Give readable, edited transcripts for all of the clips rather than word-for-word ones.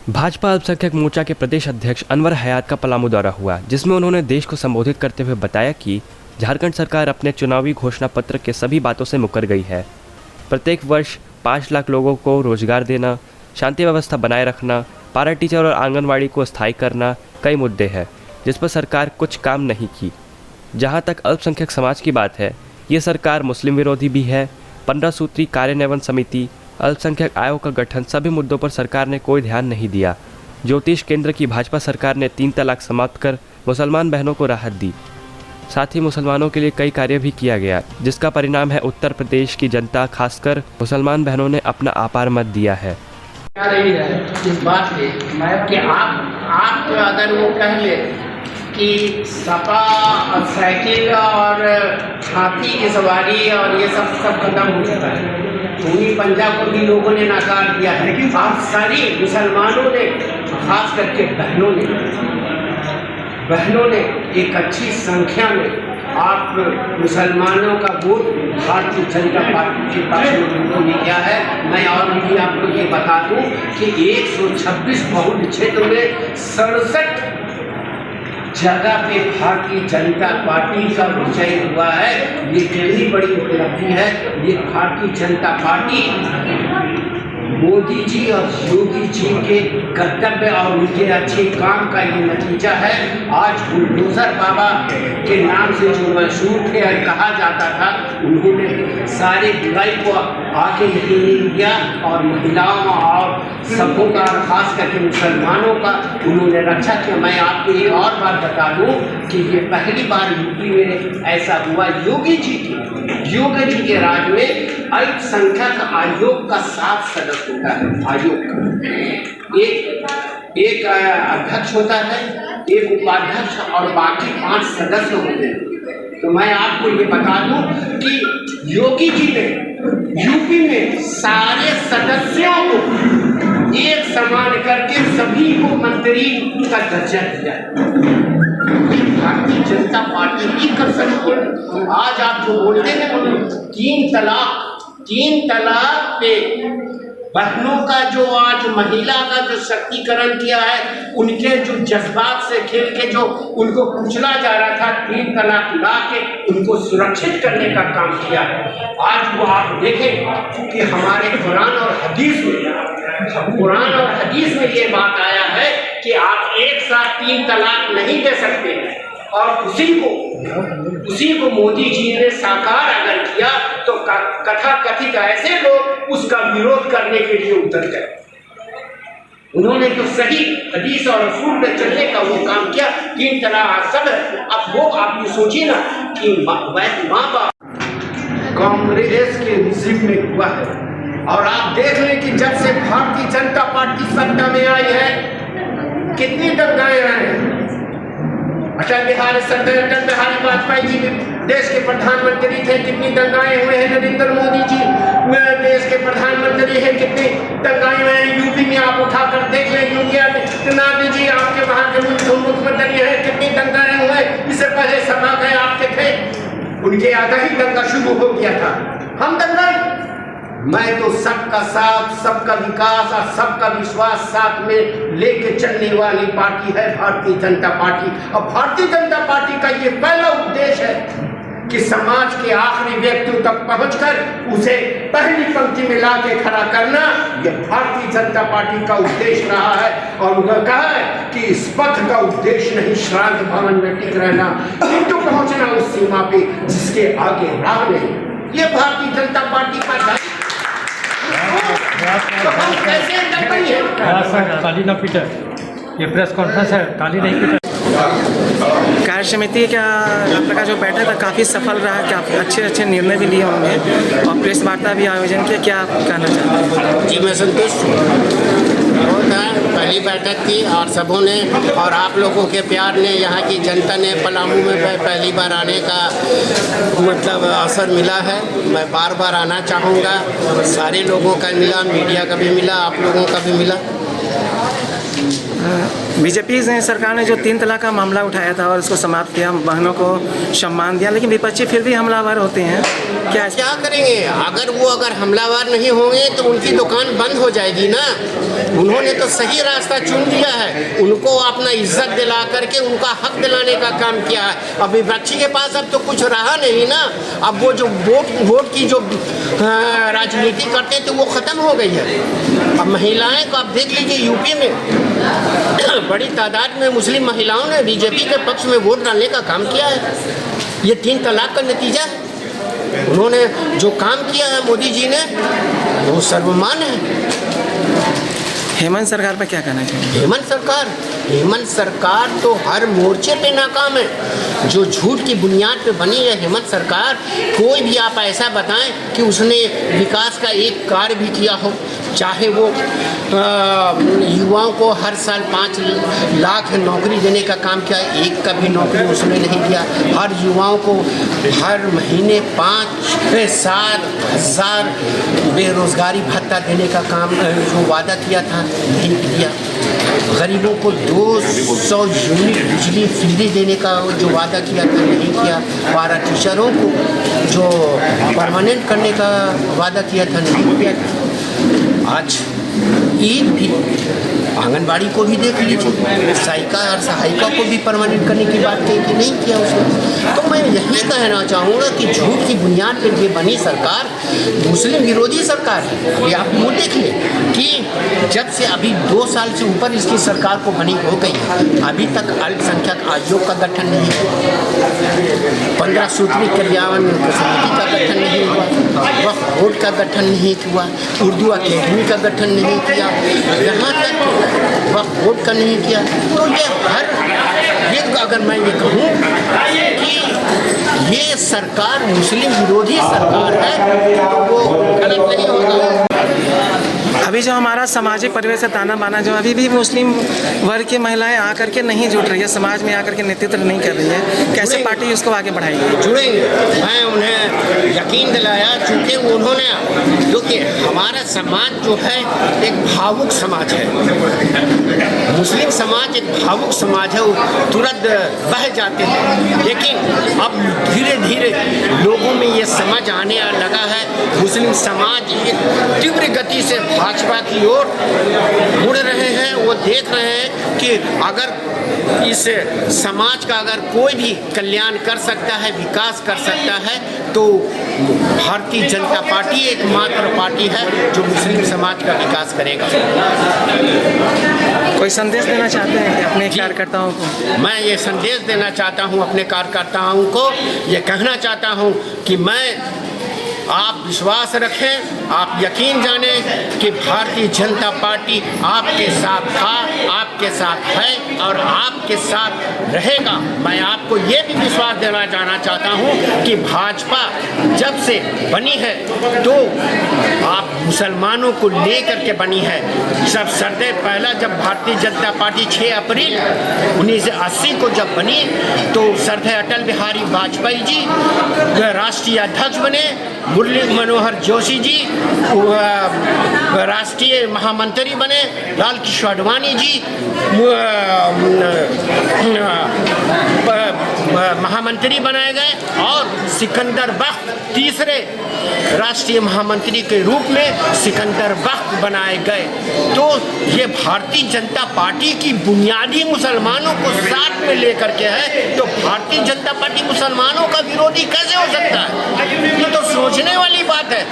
भाजपा अल्पसंख्यक मोर्चा के प्रदेश अध्यक्ष अनवर हयात का पलामू दौरा हुआ, जिसमें उन्होंने देश को संबोधित करते हुए बताया कि झारखंड सरकार अपने चुनावी घोषणा पत्र के सभी बातों से मुकर गई है। प्रत्येक वर्ष 5 लाख लोगों को रोजगार देना, शांति व्यवस्था बनाए रखना, पारा टीचर और आंगनवाड़ी को स्थायी करना कई मुद्दे हैं जिस पर सरकार कुछ काम नहीं की। जहां तक अल्पसंख्यक समाज की बात है, ये सरकार मुस्लिम विरोधी भी है। 15 सूत्री कार्यान्वयन समिति, अल्पसंख्यक आयोग का गठन, सभी मुद्दों पर सरकार ने कोई ध्यान नहीं दिया। ज्योतिष केंद्र की भाजपा सरकार ने 3 तलाक समाप्त कर मुसलमान बहनों को राहत दी। साथ ही मुसलमानों के लिए कई कार्य भी किया गया, जिसका परिणाम है उत्तर प्रदेश की जनता, खासकर मुसलमान बहनों ने अपना अपार मत दिया है। रही है इस बात पे कि आप अगर वो कह ले कि सपा और साइकिल और हाथी की सवारी और ये सब खत्म हो चुका है, पूरी पंजाब को भी लोगों ने नकार दिया है। लेकिन आप सारी मुसलमानों ने, खास करके बहनों ने एक अच्छी संख्या में आप मुसलमानों का वोट भारतीय जनता पार्टी के पक्ष में उन्होंने किया है। मैं और भी आपको ये बता दूं कि 126 बहुल क्षेत्र में 67 जगह पे भारतीय जनता पार्टी का विजय हुआ है। ये कितनी बड़ी उपलब्धि है। ये भारतीय जनता पार्टी मोदी जी और योगी जी के कर्तव्य और उनके अच्छे काम का ये नतीजा है। आज बुलडोजर बाबा के नाम से जो मशहूर थे और कहा जाता था, उन्होंने सारे बुराई को आगे नहीं लिया और महिलाओं और सबों का, खास करके मुसलमानों का उन्होंने रक्षा किया। मैं आपको एक और बात बता दूं कि ये पहली बार यूपी में ऐसा हुआ। योगी जी के राज में अल्पसंख्यक आयोग का 7 सदस्य होता है। आयोग का एक अध्यक्ष होता है, एक उपाध्यक्ष और बाकी 5 सदस्य होते हैं। तो मैं आपको ये बता दूं कि योगी जी ने यूपी में सारे सदस्यों को एक समान करके सभी को मंत्री का दर्जा दिया। भारतीय जनता पार्टी ही कर सकती है। आज आप जो बोलते हैं 3 तलाक पे बहनों का जो आज महिला का जो शक्तिकरण किया है, उनके जो जज्बात से खेल के जो उनको कुचला जा रहा था, 3 तलाक ला के उनको सुरक्षित करने का काम किया है। आज वो आप देखें कि हमारे कुरान और हदीस में ये बात आया है कि आप एक साथ 3 तलाक नहीं दे सकते। और उसी को मोदी जी ने साकार अगर किया तो कथा कथित ऐसे लोग उसका विरोध करने के लिए उतर गए। उन्होंने तो सही हदीस और रसूल पे चलने का वो काम किया। 3 तलाक सब। अब वो आप ये सोचिए ना कि माँ बाप कांग्रेस के रिजीम में हुआ है, और आप देख लें कि जब से भारतीय जनता पार्टी सत्ता में आई है, कितनी दंगाएं आई हैं। अटल बिहारी वाजपेयी जी देश के प्रधानमंत्री थे, कितनी दंगाएं हुए हैं। नरेंद्र मोदी जी देश के प्रधानमंत्री हैं, कितनी दंगाएं हुए हैं। यूपी में आप उठाकर देख लें, योगी आदित्यनाथ जी आपके वहां के मुख्यमंत्री हैं, कितनी दंगाएं हुए। इससे पहले सभा गए आपके थे, उनके आधा ही दंगा शुरू हो गया था। हम दंगाए, मैं तो सबका साथ, सबका विकास और सबका विश्वास साथ में लेके चलने वाली पार्टी है भारतीय जनता पार्टी। और भारतीय जनता पार्टी का ये पहला उद्देश्य है कि समाज के आखिरी व्यक्ति तक पहुंचकर उसे पहली पंक्ति में ला के खड़ा करना, यह भारतीय जनता पार्टी का उद्देश्य रहा है। और उन्होंने कहा है कि इस पथ का उद्देश्य नहीं श्राद्ध भवन में टिक रहना, किंतु पहुंचना उस सीमा पे जिसके आगे राह नहीं। ये भारतीय जनता पार्टी का तो हम कैसे ताली ना पीटे। ये प्रेस कॉन्फ्रेंस है, ताली नहीं पीटे। कार्य समिति का आपका जो बैठक था काफ़ी सफल रहा, क्या अच्छे निर्णय भी लिए होंगे और प्रेस वार्ता भी आयोजन किया, क्या आप कहना चाहते हैं? जी मैं संतुष्ट बहुत है। पहली बैठक थी और सबों ने और आप लोगों के प्यार ने, यहाँ की जनता ने पलामू में पहली बार आने का मतलब अवसर मिला है। मैं बार बार आना चाहूँगा। सारे लोगों का मिला, मीडिया का भी मिला, आप लोगों का भी मिला। बीजेपी सरकार ने जो 3 तलाक का मामला उठाया था और उसको समाप्त किया, बहनों को सम्मान दिया, लेकिन विपक्षी फिर भी हमलावर होते हैं। क्या करेंगे? अगर हमलावर नहीं होंगे तो उनकी दुकान बंद हो जाएगी ना। उन्होंने तो सही रास्ता चुन लिया है, उनको अपना इज्जत दिला करके उनका हक दिलाने का काम किया है। अब विपक्षी के पास अब तो कुछ रहा नहीं ना। अब वो जो वोट की जो राजनीति करते थे वो ख़त्म हो गई है। अब महिलाएं को आप देख लीजिए, यूपी में बड़ी तादाद में मुस्लिम महिलाओं ने बीजेपी के पक्ष में वोट डालने का काम किया है। ये 3 तलाक का नतीजा है। उन्होंने जो काम किया है मोदी जी ने, वो सर्वमान्य है। हेमंत सरकार पर क्या कहना चाहिए? हेमंत सरकार तो हर मोर्चे पे नाकाम है। जो झूठ की बुनियाद पे बनी है हेमंत सरकार, कोई भी आप ऐसा बताएं कि उसने विकास का एक कार्य भी किया हो। चाहे वो युवाओं को हर साल 5 लाख नौकरी देने का काम किया, एक का भी नौकरी उसने नहीं दिया। हर युवाओं को हर महीने 5-7 हज़ार बेरोज़गारी भत्ता देने का काम जो वादा किया था नहीं किया। गरीबों को 200 यूनिट बिजली फ्री देने का जो वादा किया था नहीं किया। पारा टीचरों को जो परमानेंट करने का वादा किया था नहीं किया। आज एक भी आंगनबाड़ी को भी देख लीजिए, सहायिका और सहायिका को भी परमानेंट करने की बात कही कि नहीं किया उसने। तो मैं यही कहना चाहूँगा कि झूठ की बुनियाद पर ये बनी सरकार मुस्लिम विरोधी सरकार है। अभी आप वो देख लें कि जब से अभी 2 साल से ऊपर इसकी सरकार को बनी हो गई, अभी तक अल्पसंख्यक आयोग का गठन नहीं हुआ, 15 सूत्री कल्याण समिति का गठन नहीं हुआ, वक्फ बोर्ड का गठन नहीं हुआ, उर्दू अकेडमी का गठन नहीं किया, यहाँ तक वक्फ बोर्ड का नहीं किया। तो ये अगर मैं ये कहूँ कि ये सरकार मुस्लिम विरोधी सरकार है तो वो गलत नहीं होगा। अभी जो हमारा सामाजिक परिवेश है, ताना बाना, जो अभी भी मुस्लिम वर्ग की महिलाएं आकर के नहीं जुट रही है, समाज में आकर के नेतृत्व नहीं कर रही है, कैसे पार्टी उसको आगे बढ़ाएगी? जुड़ेंगे। मैं उन्हें यकीन दिलाया, चूँकि उन्होंने, क्योंकि हमारा समाज जो है एक भावुक समाज है, मुस्लिम समाज एक भावुक समाज है, वो तुरंत बह जाते हैं। लेकिन अब धीरे धीरे लोगों में ये समझ आने लगा है, मुस्लिम समाज एक तीव्र गति से भाजपा की ओर मुड़ रहे हैं। वो देख रहे हैं कि अगर इस समाज का अगर कोई भी कल्याण कर सकता है, विकास कर सकता है, तो भारतीय जनता पार्टी एकमात्र पार्टी है जो मुस्लिम समाज का विकास करेगा। कोई संदेश देना चाहते हैं अपने कार्यकर्ताओं को? मैं ये संदेश देना चाहता हूँ अपने कार्यकर्ताओं को, ये कहना चाहता हूँ कि आप विश्वास रखें, आप यकीन जानें कि भारतीय जनता पार्टी आपके साथ था, आपके साथ है और आपके साथ रहेगा। मैं आपको ये भी विश्वास देना चाहता हूँ कि भाजपा जब से बनी है तो आप मुसलमानों को लेकर के बनी है। सब सरदे पहला जब भारतीय जनता पार्टी 6 अप्रैल 1980 को जब बनी तो सरदार अटल बिहारी वाजपेयी जी राष्ट्रीय अध्यक्ष बने, मुरली मनोहर जोशी जी राष्ट्रीय महामंत्री बने, लाल कृष्ण आडवाणी जी महामंत्री बनाए गए और सिकंदर बख्त तीसरे राष्ट्रीय महामंत्री के रूप में सिकंदर बख्त बनाए गए। तो ये भारतीय जनता पार्टी की बुनियादी मुसलमानों को साथ में लेकर के है। तो भारतीय जनता पार्टी मुसलमानों का विरोधी कैसे हो सकता है? ये तो सोचने वाली बात है।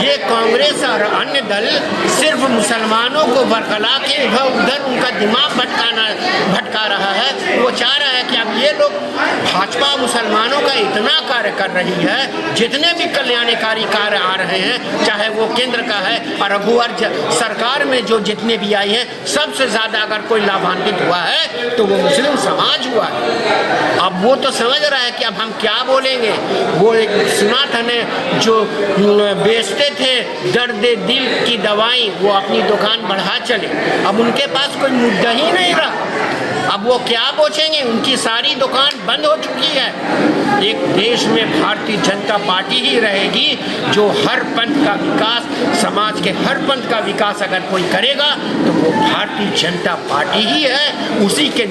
ये कांग्रेस और अन्य दल सिर्फ मुसलमानों को बरखला के इधर उधर उनका दिमाग भटका रहा है। वो चाह रहा है कि अब ये लोग भाजपा मुसलमानों का इतना कार्य कर रही है, जितने भी कल्याणकारी कार्य आ रहे हैं, चाहे वो केंद्र का है और अगुवार सरकार में जो जितने भी आई हैं, सबसे ज़्यादा अगर कोई लाभान्वित हुआ है तो वो मुस्लिम समाज हुआ है। अब वो तो समझ रहा है कि अब हम क्या बोलेंगे। वो एक सुना था ने जो बेचते थे दर्द दिल की दवाई, वो अपनी दुकान बढ़ा चले। अब उनके पास कोई मुद्दा ही नहीं रहा। अब वो क्या बेचेंगे? उनकी सारी दुकान बंद हो चुकी है। एक देश में भारतीय जनता पार्टी ही रहेगी जो हर पंथ का विकास, समाज के हर पंथ का विकास अगर कोई करेगा तो वो भारतीय जनता पार्टी ही है। उसी के